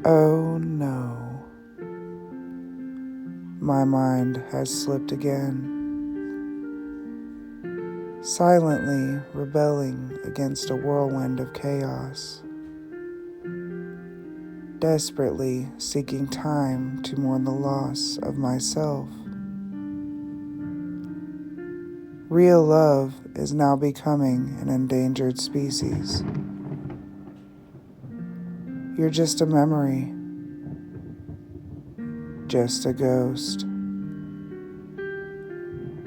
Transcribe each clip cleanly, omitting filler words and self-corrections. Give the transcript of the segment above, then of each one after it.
Oh no, my mind has slipped again, silently rebelling against a whirlwind of chaos, desperately seeking time to mourn the loss of myself. Real love is now becoming an endangered species. You're just a memory, just a ghost.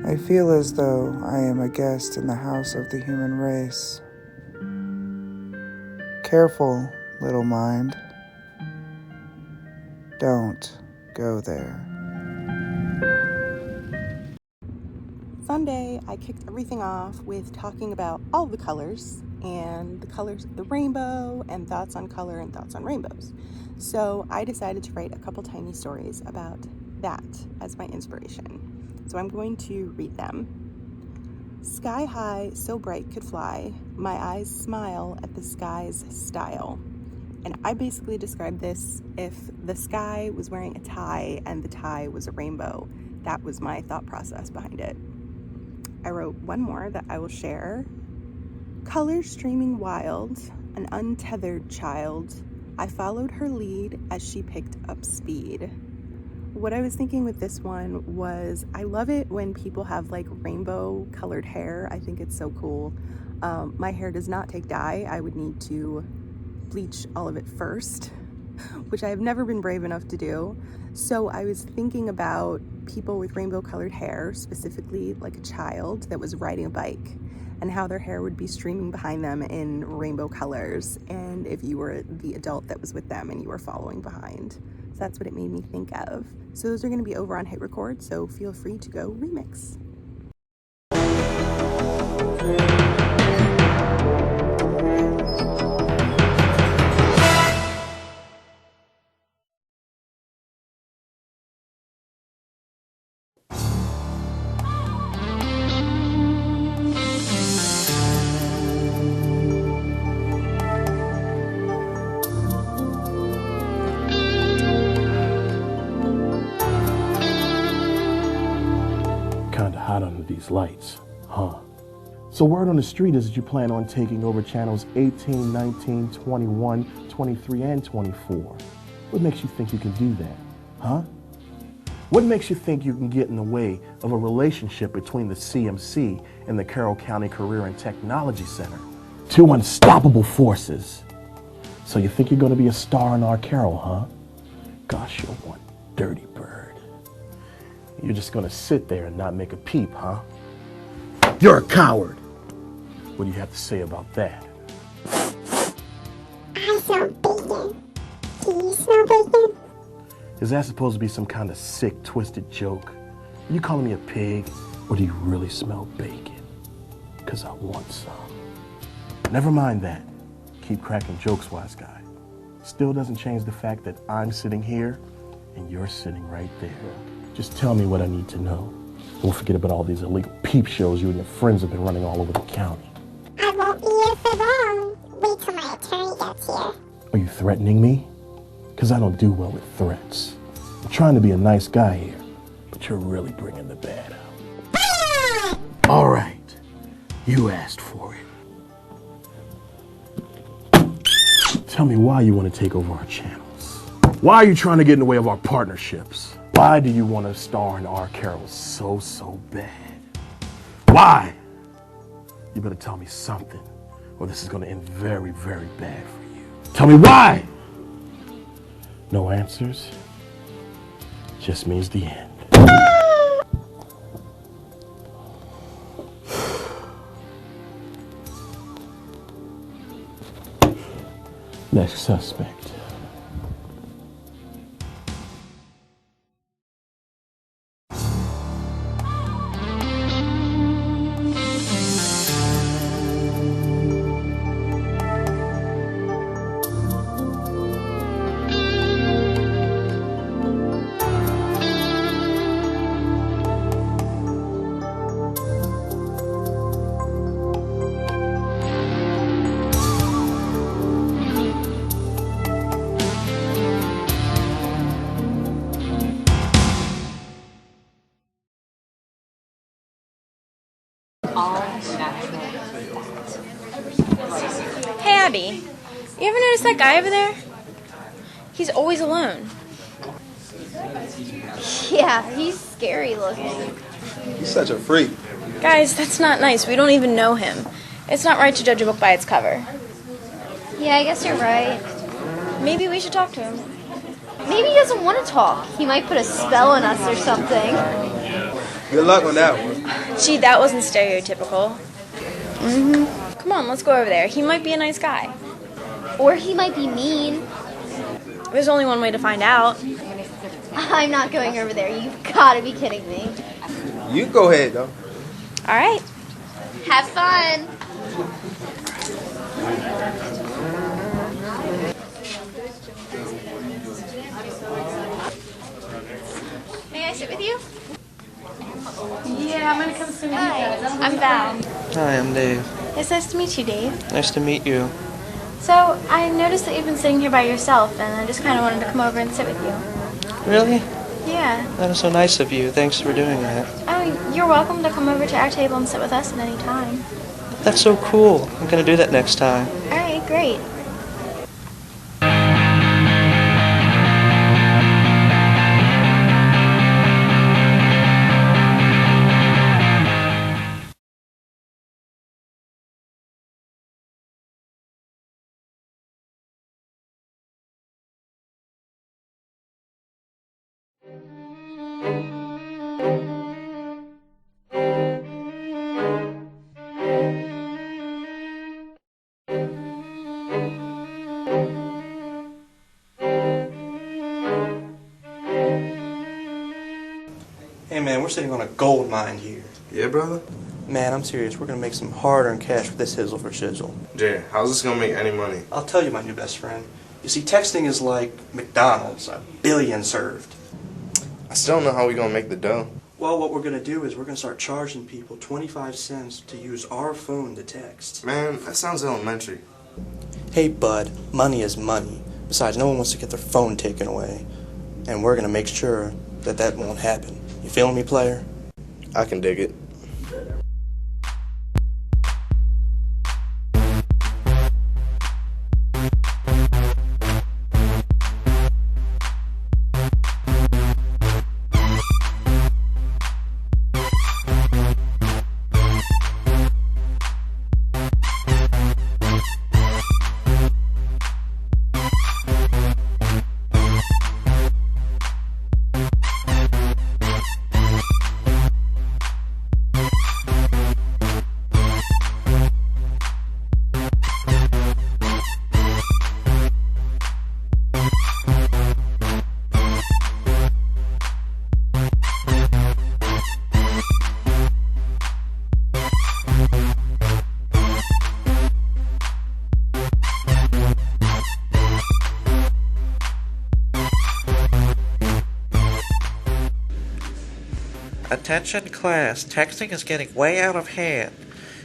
I feel as though I am a guest in the house of the human race. Careful, little mind. Don't go there. Sunday, I kicked everything off with talking about all the colors and the colors of the rainbow and thoughts on color and thoughts on rainbows. So I decided to write a couple tiny stories about that as my inspiration. So I'm going to read them. Sky high, so bright could fly, my eyes smile at the sky's style. And I basically described this if the sky was wearing a tie and the tie was a rainbow. That was my thought process behind it. I wrote one more that I will share. Colors streaming wild, an untethered child. I followed her lead as she picked up speed. What I was thinking with this one was I love it when people have like rainbow colored hair. I think it's so cool. My hair does not take dye. I would need to bleach all of it first, which I have never been brave enough to do. So I was thinking about people with rainbow colored hair, specifically like a child that was riding a bike, and how their hair would be streaming behind them in rainbow colors, and if you were the adult that was with them and you were following behind. So that's what it made me think of. So those are going to be over on HITRECORD, so feel free to go remix. Kinda hot under these lights, huh? So word on the street is that you plan on taking over channels 18, 19, 21, 23, and 24. What makes you think you can do that, huh? What makes you think you can get in the way of a relationship between the CMC and the Carroll County Career and Technology Center? Two unstoppable forces. So you think you're gonna be a star in our Carroll, huh? Gosh, you're one dirty bird. You're just gonna sit there and not make a peep, huh? You're a coward. What do you have to say about that? I smell bacon. Do you smell bacon? Is that supposed to be some kind of sick, twisted joke? Are you calling me a pig? Or do you really smell bacon? Because I want some. Never mind that. Keep cracking jokes, wise guy. Still doesn't change the fact that I'm sitting here and you're sitting right there. Just tell me what I need to know. Don't forget about all these illegal peep shows you and your friends have been running all over the county. I won't be here for long. Wait till my attorney gets here. Are you threatening me? Because I don't do well with threats. I'm trying to be a nice guy here, but you're really bringing the bad out. All right, you asked for it. Tell me why you want to take over our channels. Why are you trying to get in the way of our partnerships? Why do you want to star in our Carroll so bad? Why? You better tell me something, or this is going to end very, very bad for you. Tell me why! No answers just means the end. Next suspect. All natural. Hey Abby, you ever notice that guy over there? He's always alone. Yeah, he's scary looking. He's such a freak. Guys, that's not nice. We don't even know him. It's not right to judge a book by its cover. Yeah, I guess you're right. Maybe we should talk to him. Maybe he doesn't want to talk. He might put a spell on us or something. Good luck on that one. Gee, that wasn't stereotypical. Come on, let's go over there. He might be a nice guy. Or he might be mean. There's only one way to find out. I'm not going over there. You've got to be kidding me. You go ahead, though. All right. Have fun. May I sit with you? Yeah, I'm gonna come soon. Hi, I'm Val. Hi, I'm Dave. It's nice to meet you, Dave. Nice to meet you. So, I noticed that you've been sitting here by yourself, and I just kind of wanted to come over and sit with you. Really? Yeah. That is so nice of you. Thanks for doing that. Oh, you're welcome to come over to our table and sit with us at any time. That's so cool. I'm going to do that next time. All right, great. Hey man, we're sitting on a gold mine here. Yeah, brother? Man, I'm serious. We're going to make some hard-earned cash with this hizzle for shizzle. Jay, how's this gonna make any money? I'll tell you, my new best friend. You see, texting is like McDonald's, a billion served. I still don't know how we gonna make the dough. Well, what we're going to do is we're going to start charging people 25 cents to use our phone to text. Man, that sounds elementary. Hey, bud, money is money. Besides, no one wants to get their phone taken away. And we're going to make sure that that won't happen. You feeling me, player? I can dig it. Attention class, texting is getting way out of hand.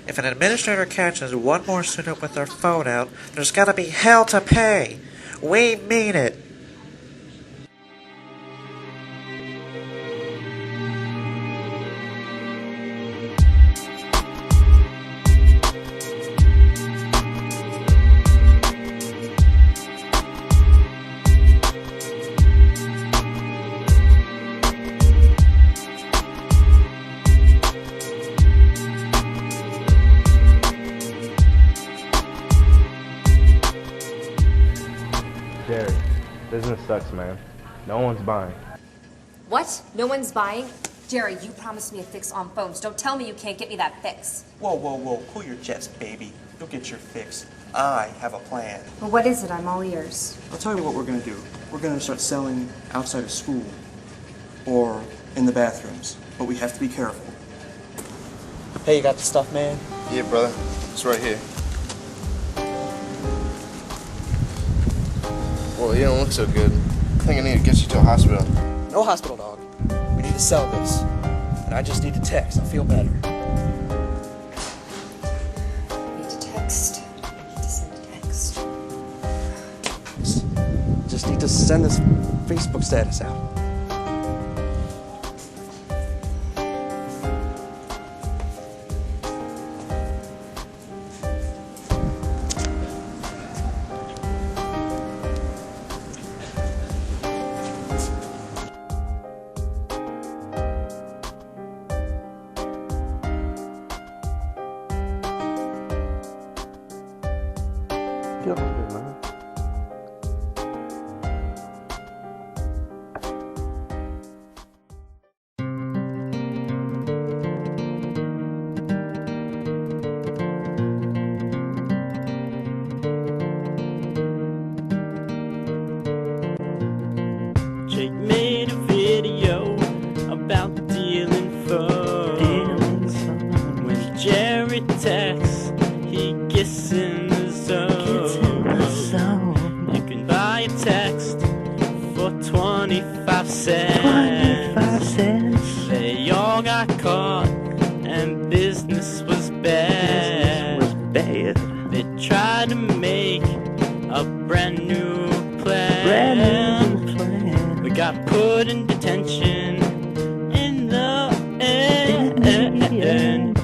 If an administrator catches one more student with their phone out, there's gotta be hell to pay. We mean it. Jerry, business sucks, man. No one's buying. What? No one's buying? Jerry, you promised me a fix on phones. Don't tell me you can't get me that fix. Whoa, whoa, whoa. Cool your jets, baby. You'll get your fix. I have a plan. Well, what is it? I'm all ears. I'll tell you what we're going to do. We're going to start selling outside of school or in the bathrooms, but we have to be careful. Hey, you got the stuff, man? Yeah, brother. It's right here. Well, you don't look so good. I think I need to get you to a hospital. No hospital, dog. We need to sell this. And I just need to text. I'll feel better. I need to text. I need to send a text. Just need to send this Facebook status out. Get off it, man. Jake made a video about dealing phone. When Jerry texts, he gets in the zone. You can buy a text for 25 cents. They all got caught and business was bad. They tried to make a brand new plan. We got put in detention in the end.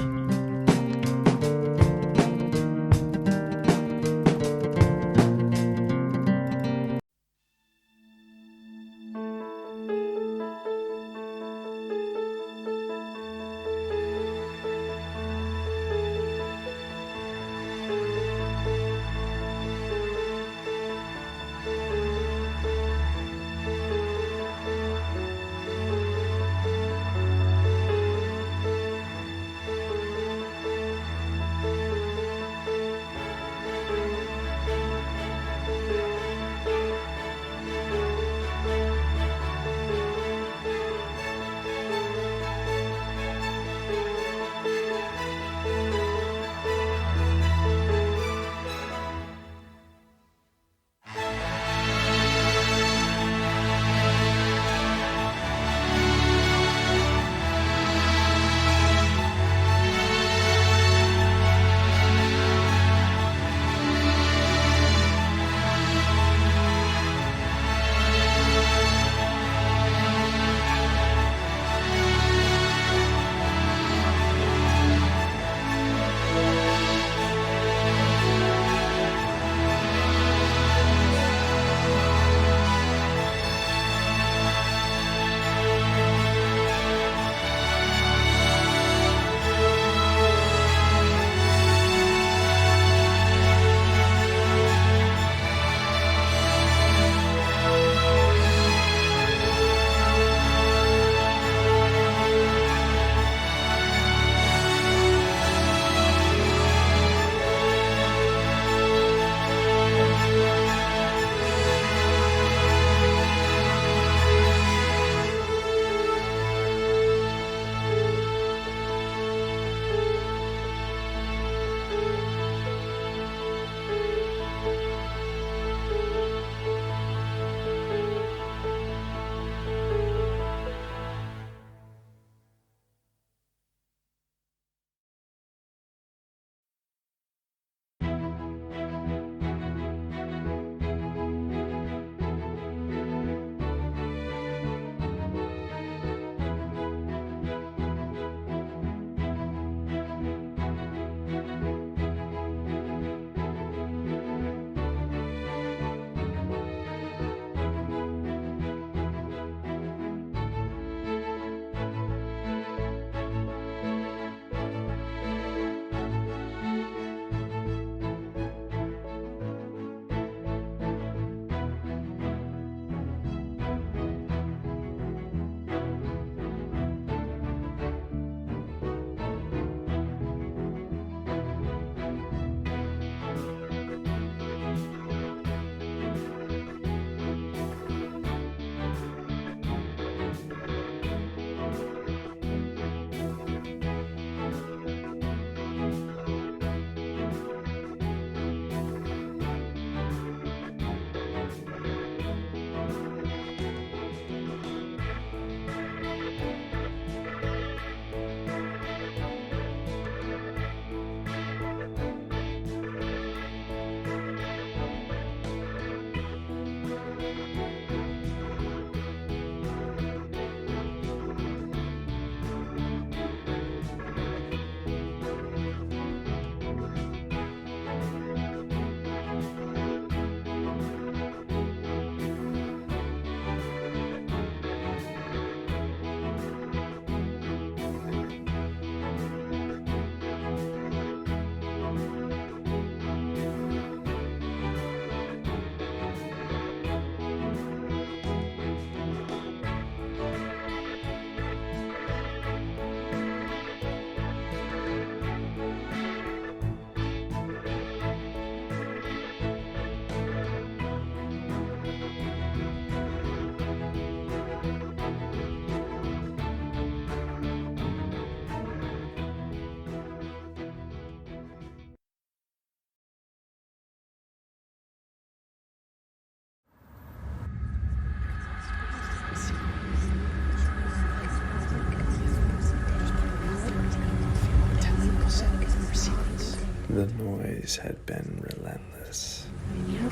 The noise had been relentless. Can you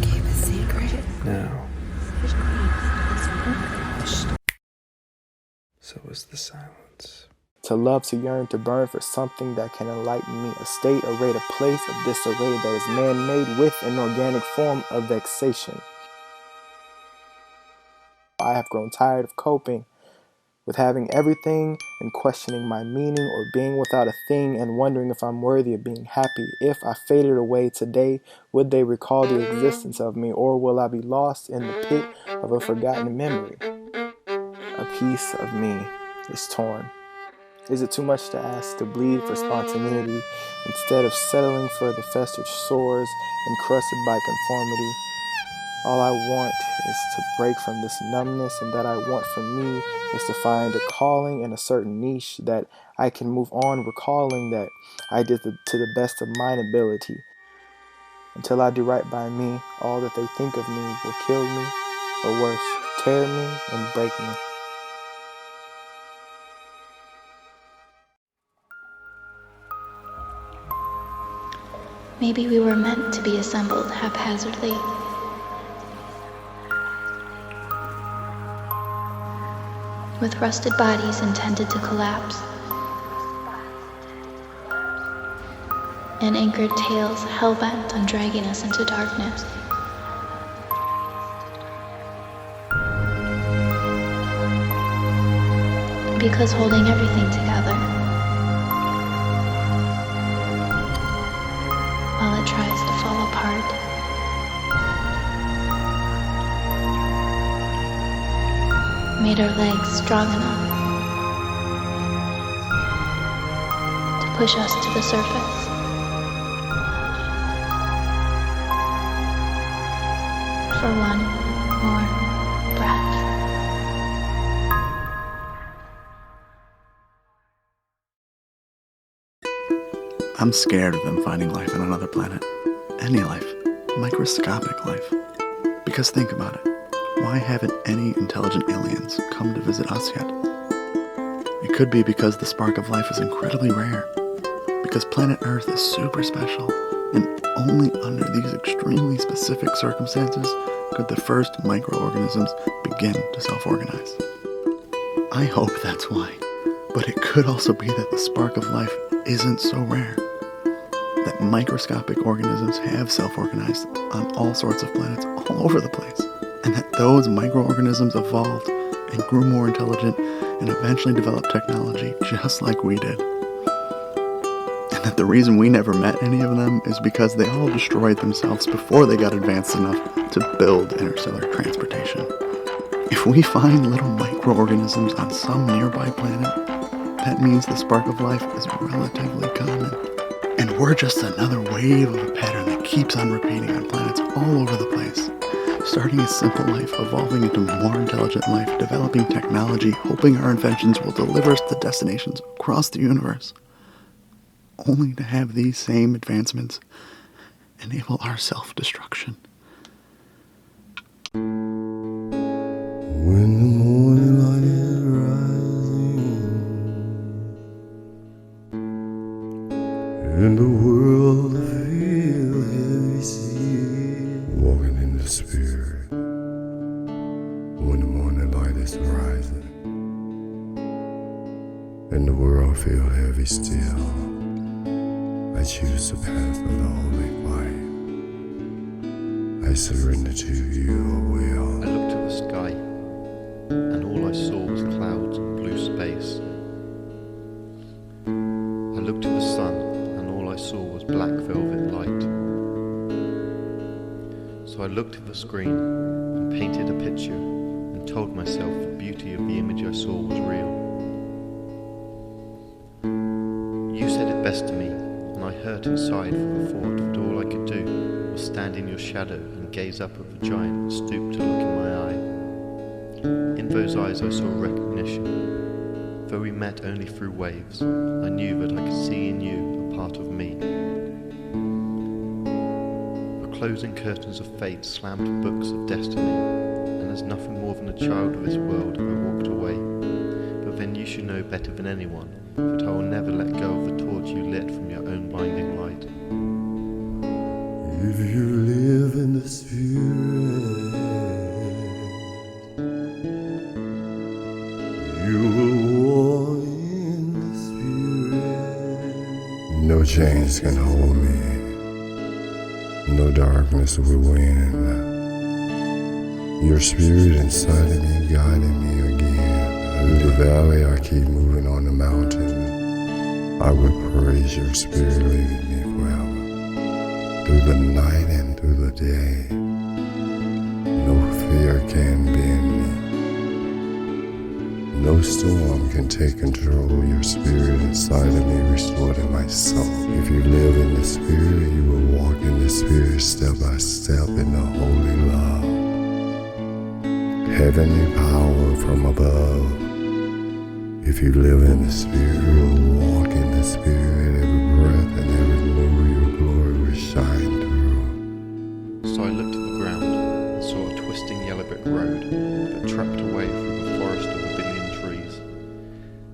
keep a secret? Now, so was the silence. To love, to yearn, to burn for something that can enlighten me, a state, a rate, a place of disarray that is man-made with an organic form of vexation. I have grown tired of coping with having everything and questioning my meaning, or being without a thing and wondering if I'm worthy of being happy. If I faded away today, would they recall the existence of me, or will I be lost in the pit of a forgotten memory? A piece of me is torn. Is it too much to ask to bleed for spontaneity instead of settling for the festered sores encrusted by conformity? All I want is to break from this numbness, and that I want for me is to find a calling in a certain niche that I can move on, recalling that I did to the best of mine ability. Until I do right by me, all that they think of me will kill me, or worse, tear me and break me. Maybe we were meant to be assembled haphazardly. With rusted bodies intended to collapse, and anchored tails hell-bent on dragging us into darkness. Because holding everything together, while it tries to fall apart, made our legs strong enough to push us to the surface. For one more breath. I'm scared of them finding life on another planet. Any life. Microscopic life. Because think about it. Why haven't any intelligent aliens come to visit us yet? It could be because the spark of life is incredibly rare. Because planet Earth is super special, and only under these extremely specific circumstances could the first microorganisms begin to self-organize. I hope that's why. But it could also be that the spark of life isn't so rare. That microscopic organisms have self-organized on all sorts of planets all over the place. And that those microorganisms evolved and grew more intelligent and eventually developed technology just like we did. And that the reason we never met any of them is because they all destroyed themselves before they got advanced enough to build interstellar transportation. If we find little microorganisms on some nearby planet, that means the spark of life is relatively common. And we're just another wave of a pattern that keeps on repeating on planets all over the place. Starting a simple life, evolving into more intelligent life, developing technology, hoping our inventions will deliver us to destinations across the universe. Only to have these same advancements enable our self-destruction. When the morning light is rising and the world feels heavy sea, walking in the spirit. When the morning light is rising and the world feels heavy still, I choose the path of the holy fire. I surrender to your will. I looked at the sky, and all I saw was clouds and blue space. I looked at the sun, and all I saw was black velvet light. So I looked at the screen and painted a picture and told myself the beauty of the image I saw was real. You said it best to me, and I hurt inside for the thought that all I could do was stand in your shadow and gaze up at the giant and stoop to look in my eye. In those eyes I saw recognition. Though we met only through waves, I knew that I could see in you a part of me. The closing curtains of fate slammed the books of destiny, and as nothing more than a child of this world, I walked away. But then you should know better than anyone that I will never let go of the torch torch you lit from your own blinding light. If you live in the Spirit, you will walk in the Spirit. No chains can hold me, no darkness will win. Your Spirit inside of me guiding me again. Through the valley I keep moving on the mountain. I will praise your Spirit leading me forever. Through the night and through the day, no fear can bend me. No storm can take control. Your Spirit inside of me restoring my soul. If you live in the Spirit, you will walk in the Spirit step by step in the holy love. Heavenly power from above. If you live in the Spirit, you will walk in the Spirit. Every breath and every move, your glory will shine through. So I looked at the ground and saw a twisting yellow brick road that tracked away through a forest of a billion trees.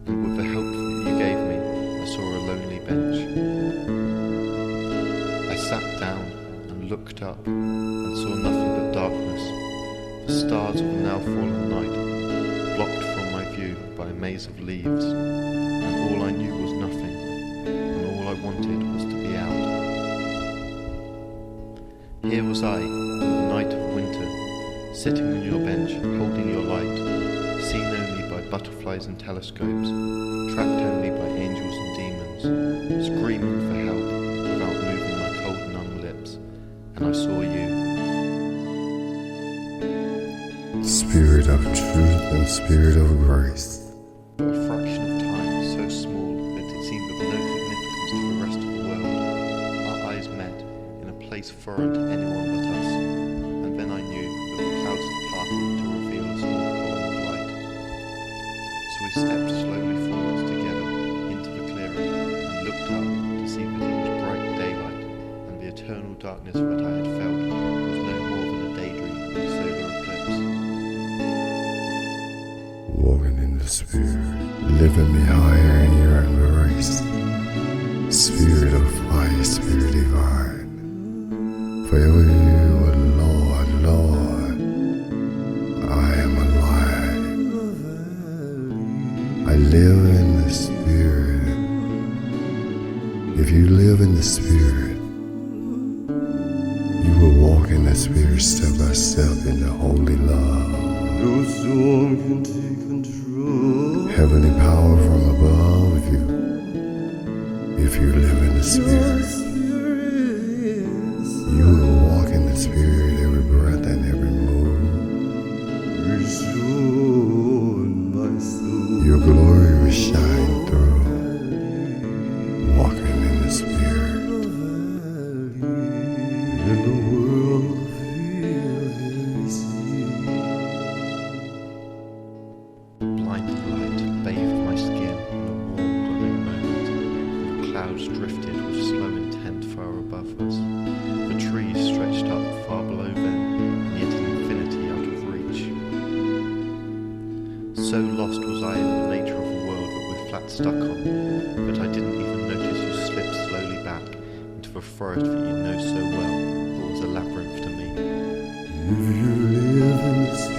And with the help that you gave me, I saw a lonely bench. I sat down and looked up and saw nothing but darkness. The stars of the now fallen night, blocked from my view by a maze of leaves, and all I knew was nothing, and all I wanted was to be out. Here was I, in the night of winter, sitting on your bench, holding your light, seen only by butterflies and telescopes, tracked only by angels and demons, screaming for help without moving my cold numb lips, and I saw you. Spirit of truth and Spirit of grace. A fraction of time so small that it seemed of no significance to the rest of the world. Our eyes met in a place foreign to anyone but us, and then I knew that the clouds had parted to reveal a small column of light. So we stepped slowly forwards together into the clearing and looked up to see that it was bright daylight, and the eternal darkness that I had felt was no more than a daydream in the solar eclipse. Walking in the Spirit, lifting me higher in your embrace. Spirit of fire, Spirit divine. Forever you are Lord, Lord. I am alive. I live in the Spirit. If you live in the Spirit, you will walk in the Spirit step by step in the holy love. No storm can take control. Heavenly power from above if you live in the Spirit. You will walk in the Spirit every breath and every move. Restore my soul. Your glory will shine through. Walking in the Spirit. In the world Blinding light bathed my skin in a warm, glowing moment, and the clouds drifted with slow intent far above us. The trees stretched up far below them, and yet in infinity out of reach. So lost was I in the nature of the world that we're flat stuck on, that I didn't even notice you slip slowly back into the forest that you know so well, but was a labyrinth to me. If you live in the Spirit.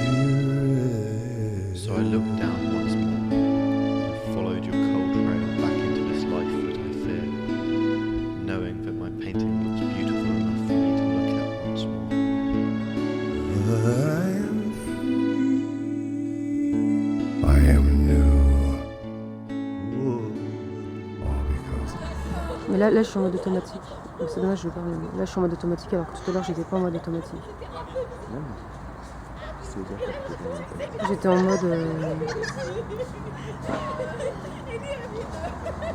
So I looked down once more and followed your cold trail back into this life that I fear, knowing that my painting looks beautiful enough for me to look at once more. I am new. Mais là, je suis en mode automatique. Donc c'est dommage, je veux pas. Là, je suis en mode automatique alors que tout à l'heure, j'étais pas en mode automatique. J'étais en mode. Il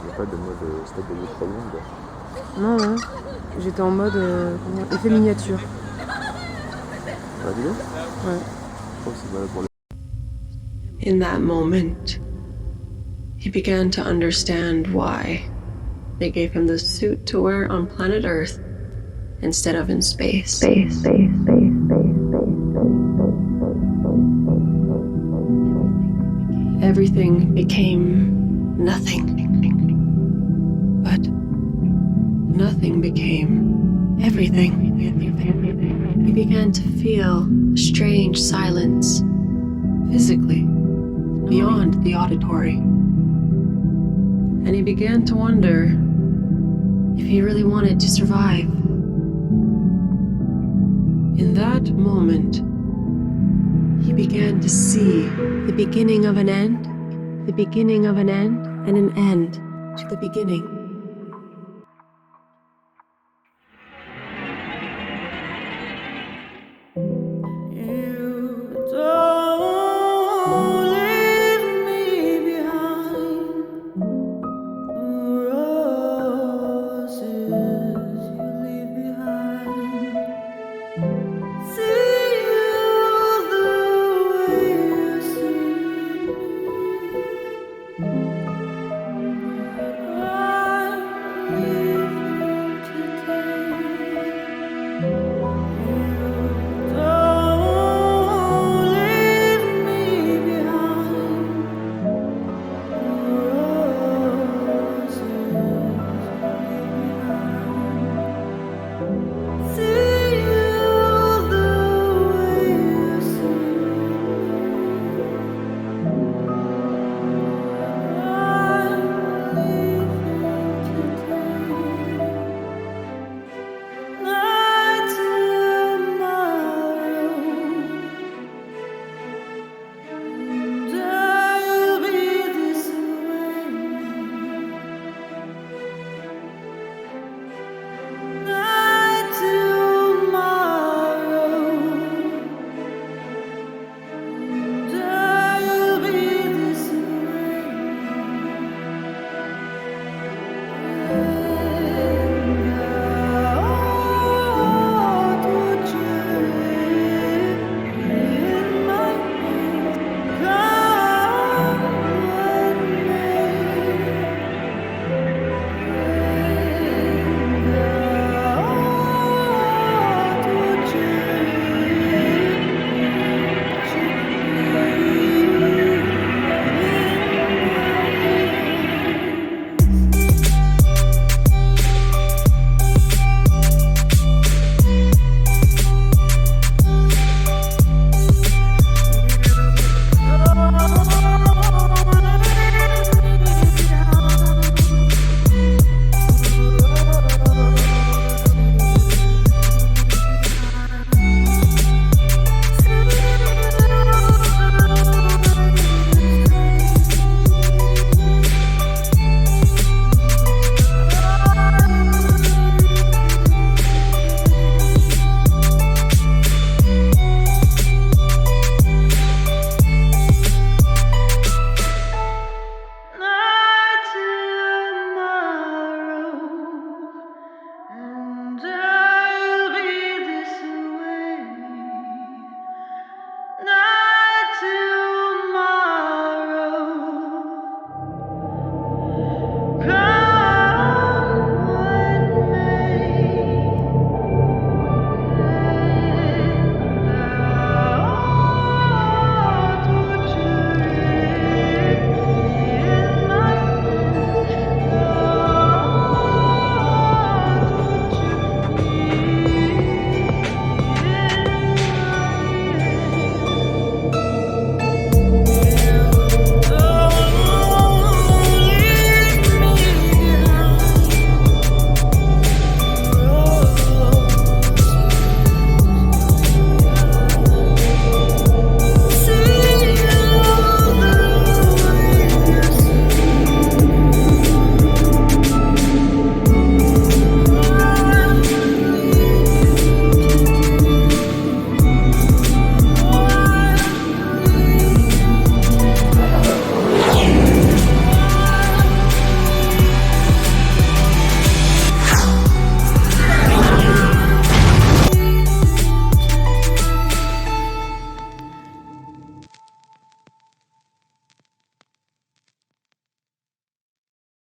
n'y a pas de mode stade de micro-ondes. Non, non. J'étais en mode effet miniature. Ah, dis donc ? Ouais. Je crois que c'est valable pour les... In that moment, he began to understand why they gave him the suit to wear on planet Earth instead of in space. Everything became nothing but nothing became everything. He began to feel a strange silence, physically, beyond the auditory. And he began to wonder if he really wanted to survive. In that moment, he began to see the beginning of an end, the beginning of an end, and an end to the beginning.